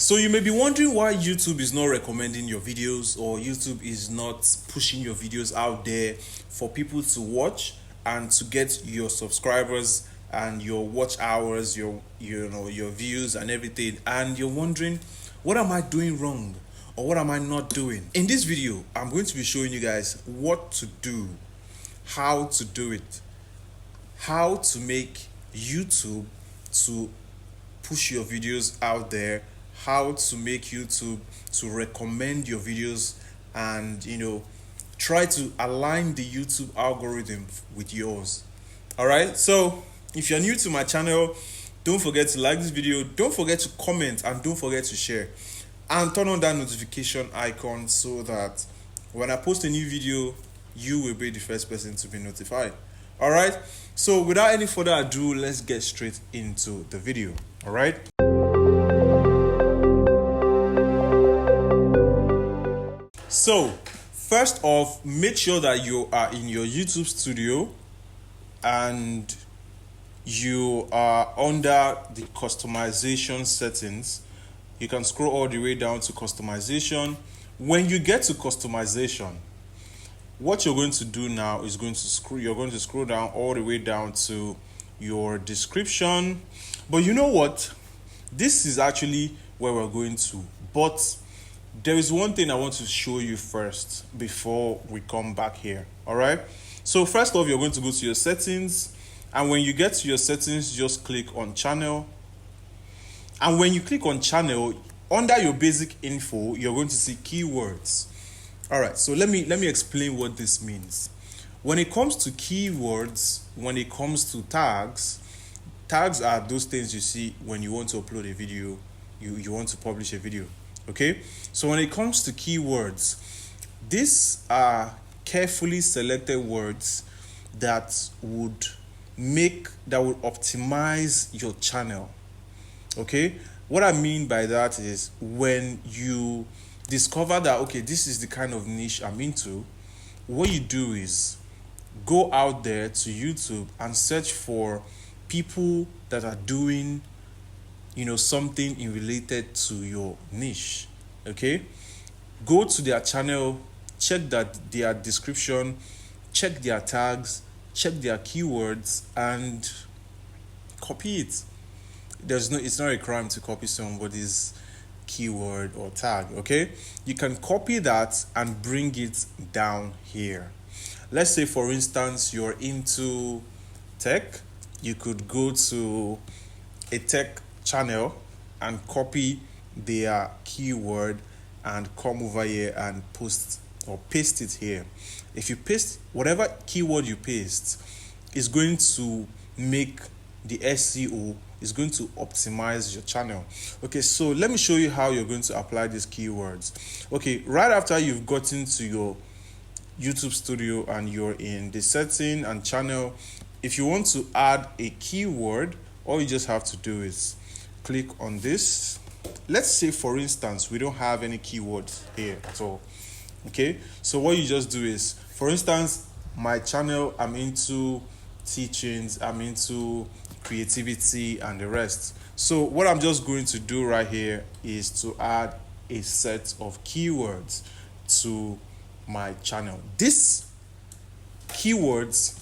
So you may be wondering why YouTube is not recommending your videos, or YouTube is not pushing your videos out there for people to watch and to get your subscribers and your watch hours, your views and everything. And you're wondering, what am I doing wrong, or what am I not doing? In this video, I'm going to be showing you guys what to do, how to do it, how to make YouTube to push your videos out there, how to make YouTube to recommend your videos, and try to align the YouTube algorithm with yours. All right, so if you're new to my channel, don't forget to like this video, don't forget to comment, and don't forget to share, and turn on that notification icon so that when I post a new video, you will be the first person to be notified. All right, so without any further ado, let's get straight into the video. All right. So first off, make sure that you are in your YouTube studio and you are under the customization settings. You can scroll all the way down to customization. When you get to customization, what you're going to do now is you're going to scroll down all the way down to your description. But you know what? This is actually where we're going to. But there is one thing I want to show you first before we come back here. All right. So first off, you're going to go to your settings. And when you get to your settings, just click on channel. And when you click on channel, under your basic info, you're going to see keywords. All right, so let me explain what this means. When it comes to keywords, when it comes to tags are those things you see when you want to upload a video, you want to publish a video. Okay, so when it comes to keywords, these are carefully selected words that would optimize your channel. Okay, what I mean by that is when you discover that, okay, this is the kind of niche I'm into, what you do is go out there to YouTube and search for people that are doing something in related to your niche. Okay, go to their channel, check that their description, check their tags, check their keywords, and copy it. It's not a crime to copy somebody's keyword or tag. Okay, you can copy that and bring it down here. Let's say, for instance, you're into tech. You could go to a tech channel and copy their keyword and come over here and paste it here. If you paste whatever keyword you paste, is going to make the SEO, is going to optimize your channel. Okay, so let me show you how you're going to apply these keywords. Okay, right after you've gotten to your YouTube studio and you're in the setting and channel, if you want to add a keyword, all you just have to do is click on this. Let's say, for instance, we don't have any keywords here at all. Okay, so what you just do is, for instance, my channel, I'm into teachings, I'm into creativity and the rest. So what I'm just going to do right here is to add a set of keywords to my channel. This keywords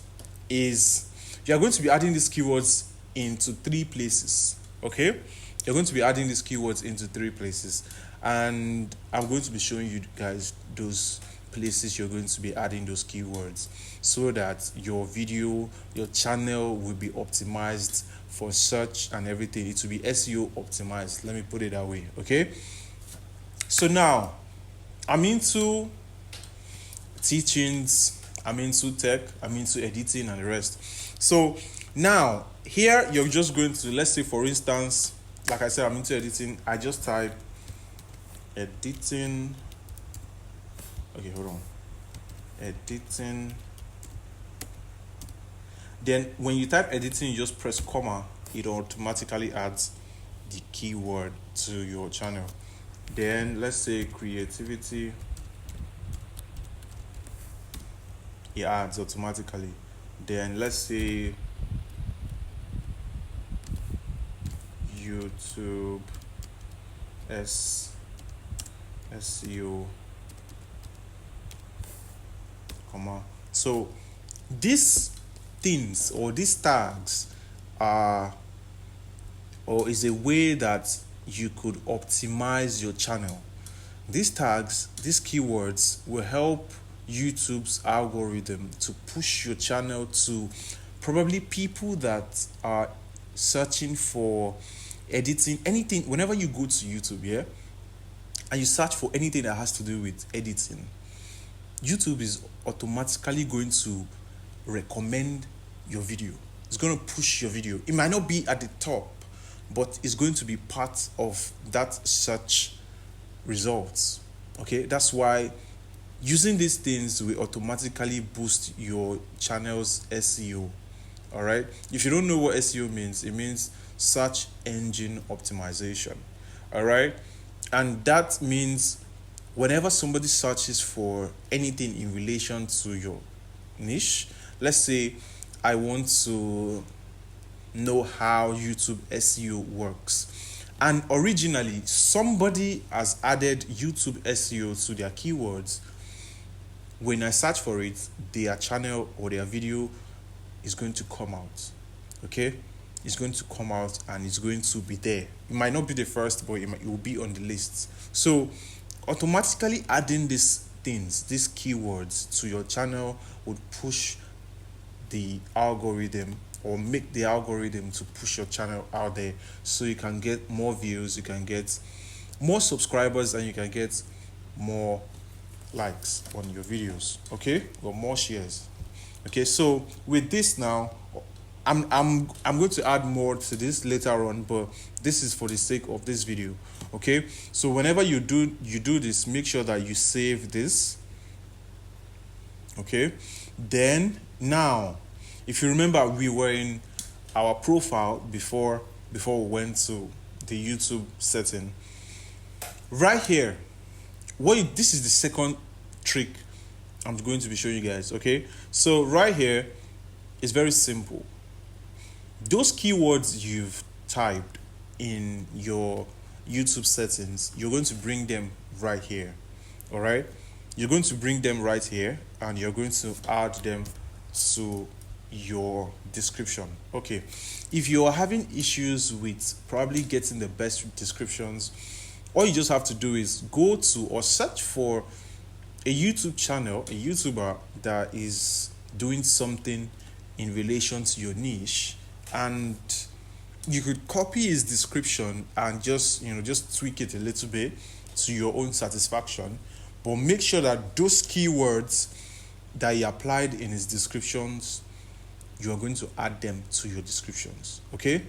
is, you're going to be adding these keywords into 3 places. Okay, you're going to be adding these keywords into 3 places, and I'm going to be showing you guys those places you're going to be adding those keywords so that your video, your channel will be optimized for search and everything. It will be SEO optimized, let me put it that way. Okay, so now I'm into teachings, I'm into tech, I'm into editing and the rest. So now here you're just going to, let's say, for instance, like I said, I'm into editing. I just type editing. Okay, hold on. Editing. Then when you type editing, you just press comma. It automatically adds the keyword to your channel. Then let's say creativity. It adds automatically. Then let's say YouTube SEO, comma. So these things or these tags are, or is a way that you could optimize your channel. These tags, these keywords will help YouTube's algorithm to push your channel to probably people that are searching for editing, anything. Whenever you go to YouTube, yeah, and you search for anything that has to do with editing, YouTube is automatically going to recommend your video. It's going to push your video. It might not be at the top, but it's going to be part of that search results. Okay, that's why using these things will automatically boost your channel's SEO. All right, if you don't know what SEO means, it means search engine optimization. All right, and that means whenever somebody searches for anything in relation to your niche, let's say I want to know how YouTube SEO works, and originally somebody has added YouTube SEO to their keywords. When I search for it, their channel or their video is going to come out. Okay, it's going to come out and it's going to be there. It might not be the first, but it will be on the list. So automatically adding these things, these keywords to your channel would push the algorithm, or make the algorithm to push your channel out there, so you can get more views, you can get more subscribers, and you can get more likes on your videos, okay, or more shares. Okay, so with this now, I'm going to add more to this later on, but this is for the sake of this video. Okay, so whenever you do this, make sure that you save this. Okay, then now, if you remember, we were in our profile before we went to the YouTube setting. Right here, this is the second trick I'm going to be showing you guys. Okay, so right here is very simple. Those keywords you've typed in your YouTube settings, you're going to bring them right here. All right, you're going to bring them right here, and you're going to add them to your description. Okay, if you are having issues with probably getting the best descriptions, all you just have to do is go to or search for a YouTube channel, a YouTuber that is doing something in relation to your niche, and you could copy his description and just tweak it a little bit to your own satisfaction, but make sure that those keywords that he applied in his descriptions, you are going to add them to your descriptions. Okay,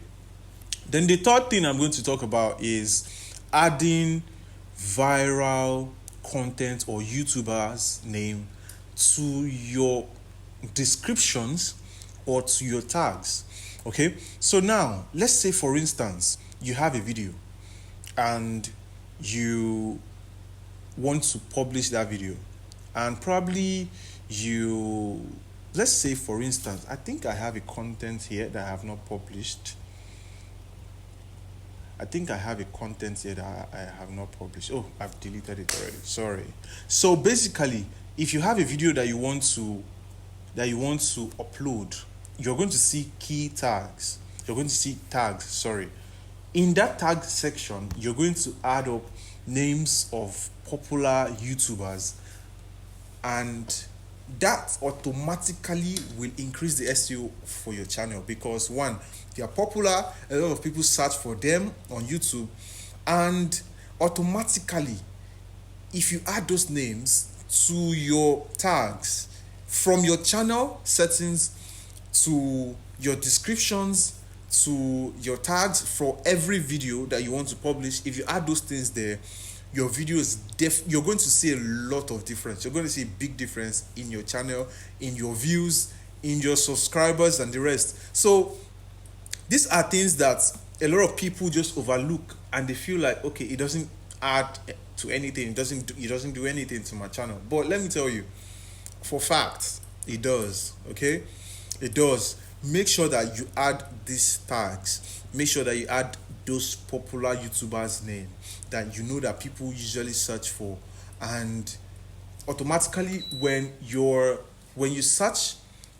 then the third thing I'm going to talk about is adding viral content or YouTuber's name to your descriptions or to your tags. Okay, so now let's say, for instance, you have a video and you want to publish that video, and probably let's say, for instance, I think I have a content here that I have not published. Oh, I've deleted it already. Sorry. So basically, if you have a video that you want to upload, you're going to see tags. Sorry. In that tag section, you're going to add up names of popular YouTubers, and that automatically will increase the SEO for your channel, because one, they are popular, a lot of people search for them on YouTube, and automatically, if you add those names to your tags from your channel settings to your descriptions to your tags for every video that you want to publish, if you add those things there, your video is you're going to see a lot of difference. You're going to see a big difference in your channel, in your views, in your subscribers, and the rest. So these are things that a lot of people just overlook, and they feel like, okay, it doesn't add to anything, it doesn't do anything to my channel. But let me tell you, for facts, it does. Okay, it does. Make sure that you add these tags. Make sure that you add those popular YouTubers' name that you know that people usually search for, and automatically when you search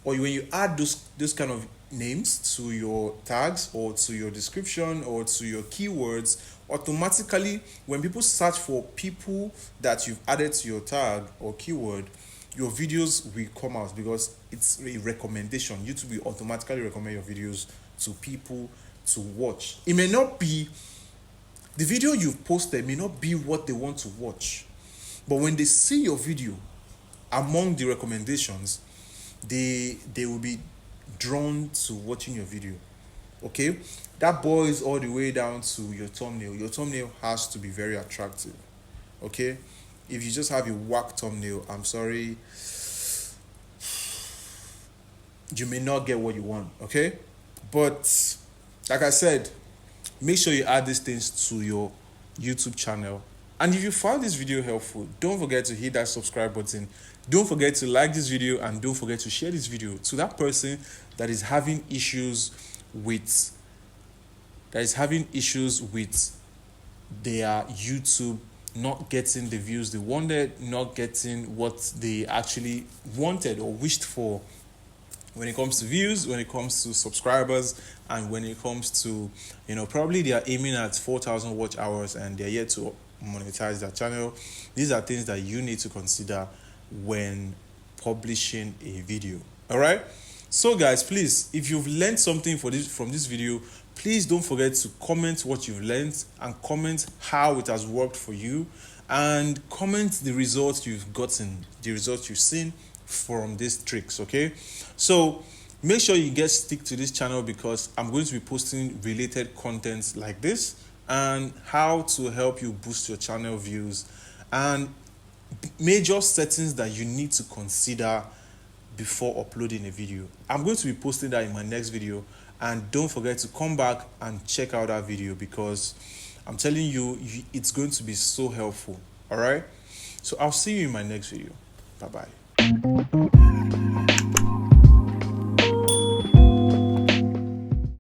or when you add those kind of names to your tags or to your description or to your keywords, automatically when people search for people that you've added to your tag or keyword, your videos will come out because it's a recommendation. YouTube will automatically recommend your videos to people to watch. It may not be the video you've posted, may not be what they want to watch, but when they see your video among the recommendations, they will be drawn to watching your video. Okay, that boils all the way down to your thumbnail. Your thumbnail has to be very attractive. Okay, if you just have a whack thumbnail, I'm sorry, you may not get what you want. Okay, but like I said, make sure you add these things to your YouTube channel. And if you found this video helpful, don't forget to hit that subscribe button. Don't forget to like this video, and don't forget to share this video to that person that is having issues with their YouTube not getting the views they wanted, not getting what they actually wanted or wished for when it comes to views, when it comes to subscribers, and when it comes to, probably they are aiming at 4,000 watch hours and they're yet to monetize their channel. These are things that you need to consider when publishing a video. All right. So guys, please, if you've learned something from this video, please don't forget to comment what you've learned and comment how it has worked for you, and comment the results you've gotten, the results you've seen from these tricks. Okay, so make sure you stick to this channel because I'm going to be posting related content like this and how to help you boost your channel views and major settings that you need to consider before uploading a video. I'm going to be posting that in my next video, and don't forget to come back and check out that video because I'm telling you, it's going to be so helpful. All right, so I'll see you in my next video. Bye bye.